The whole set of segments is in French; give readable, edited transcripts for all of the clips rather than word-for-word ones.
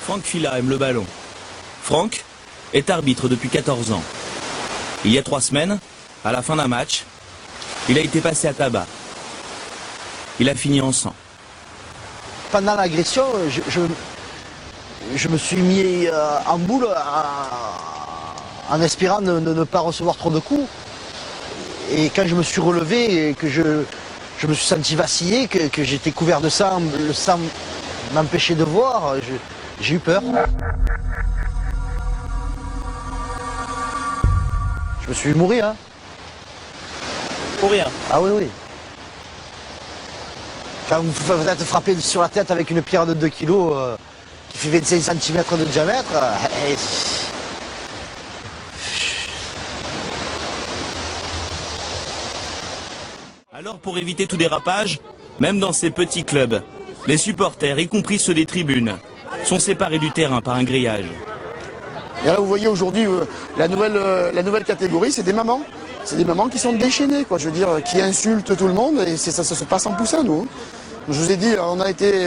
Franck Fila aime le ballon. Franck est arbitre depuis 14 ans. Il y a 3 semaines, à la fin d'un match, il a été passé à tabac. Il a fini en sang. Pendant l'agression, je me suis mis en boule en espérant ne pas recevoir trop de coups. Et quand je me suis relevé et que je me suis senti vaciller, que j'étais couvert de sang, le sang m'empêchait de voir, j'ai eu peur. Je me suis vu mourir. Hein. Pour rien. Ah oui, oui. Quand vous êtes frappé sur la tête avec une pierre de 2 kilos qui fait 25 cm de diamètre, Alors pour éviter tout dérapage, même dans ces petits clubs, les supporters, y compris ceux des tribunes, sont séparés du terrain par un grillage. Et là vous voyez aujourd'hui la nouvelle catégorie, c'est des mamans. C'est des mamans qui sont déchaînées, quoi, je veux dire, qui insultent tout le monde et ça se passe en poussin, nous. Je vous ai dit,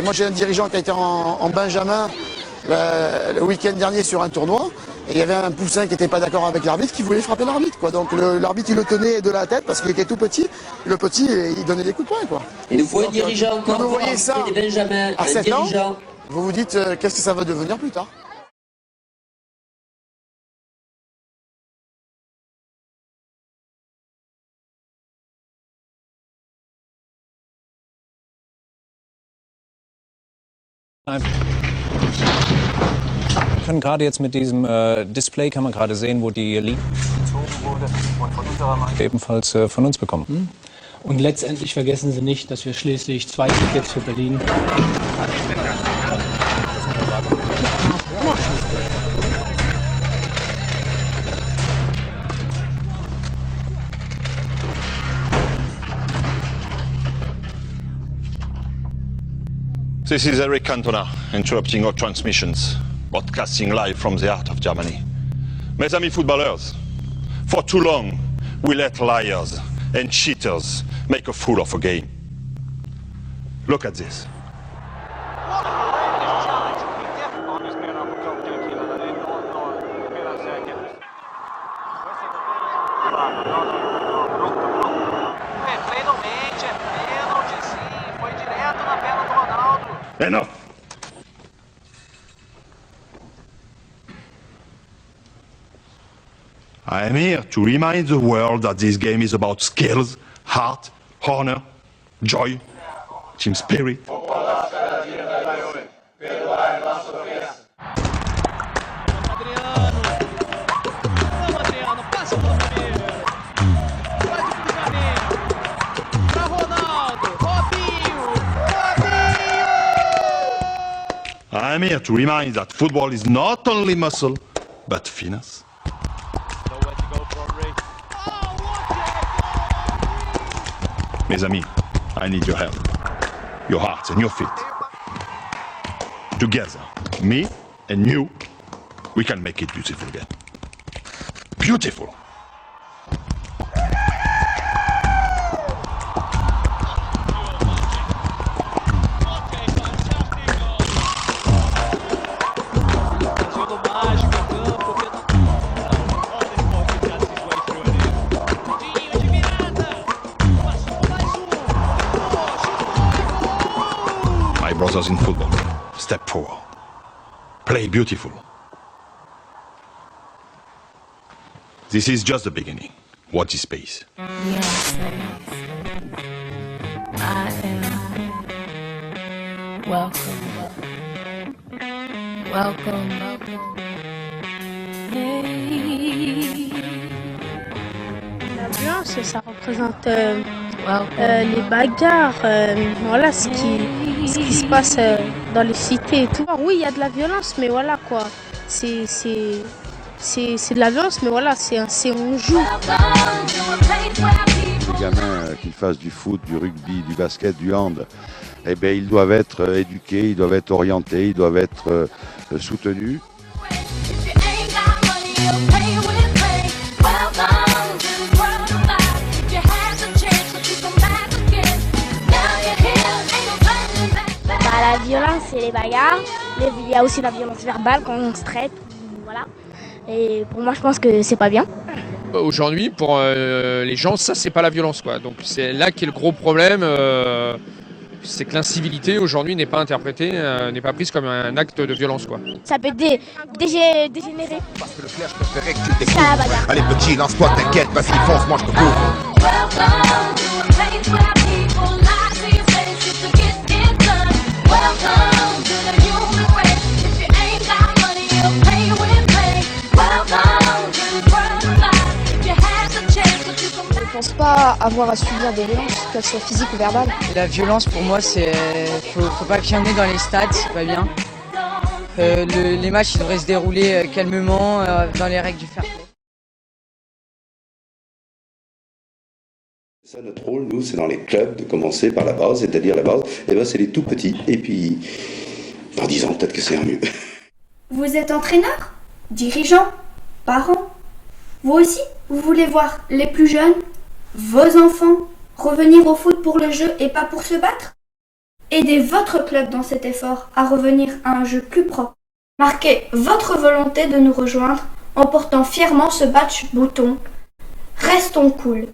moi j'ai un dirigeant qui a été en Benjamin le week-end dernier sur un tournoi. Et il y avait un poussin qui n'était pas d'accord avec l'arbitre, qui voulait frapper l'arbitre, quoi. Donc l'arbitre il le tenait de la tête parce qu'il était tout petit. Le petit il donnait des coups de poing, quoi. Et nous faut un dirigeant encore. Quand vous voyez ça Benjamin, à 7 ans, dirigeant. vous vous dites qu'est-ce que ça va devenir plus tard. Wir können gerade jetzt mit diesem Display, kann man gerade sehen, wo die Linie gezogen wurde und von unserer Seite ebenfalls von uns bekommen. Und letztendlich vergessen Sie nicht, dass wir schließlich 2 Tickets für Berlin. This is Eric Cantona, interrupting our transmissions, broadcasting live from the heart of Germany. Mes amis footballers, for too long we let liars and cheaters make a fool of a game. Look at this. Enough! I am here to remind the world that this game is about skills, heart, honor, joy, team spirit. I am here to remind that football is not only muscle, but finesse. Mes amis, I need your help, your hearts and your feet. Together, me and you, we can make it beautiful again. Beautiful. Brothers in football, step forward. Play beautiful. This is just the beginning. Watch this space. Yes, I am. Welcome. Hey. La violence, ça représente les bagarres, voilà ce qui se passe dans les cités et tout. Alors, oui, il y a de la violence, mais voilà quoi. C'est de la violence, mais voilà, on joue. Les gamins, qu'ils fassent du foot, du rugby, du basket, du hand, eh bien, ils doivent être éduqués, ils doivent être orientés, ils doivent être soutenus. La violence et les bagarres, Il y a aussi la violence verbale quand on se traite, voilà. Et pour moi, je pense que c'est pas bien. Aujourd'hui, pour les gens, ça, c'est pas la violence, quoi. Donc c'est là qu'est le gros problème. C'est que l'incivilité aujourd'hui n'est pas interprétée, n'est pas prise comme un acte de violence, quoi. Ça peut dégénérer. Parce que le flair, je préférais que tu le découvres. Allez petit, lance-toi, t'inquiète, vas-y, fonce, moi je te couvre. Je pense pas avoir à subir des violences, qu'elles soient physiques ou verbales. La violence pour moi c'est faut pas qu'il y en ait dans les stades, c'est pas bien. Les matchs ils devraient se dérouler calmement dans les règles du fair play. Ça, notre rôle, nous, c'est dans les clubs de commencer par la base, c'est-à-dire la base, et ben c'est les tout petits, et puis dans 10 ans peut-être que c'est un mieux. Vous êtes entraîneur, dirigeant, parent. Vous aussi, vous voulez voir les plus jeunes, vos enfants, revenir au foot pour le jeu et pas pour se battre? Aidez votre club dans cet effort à revenir à un jeu plus propre. Marquez votre volonté de nous rejoindre en portant fièrement ce badge bouton. Restons cool.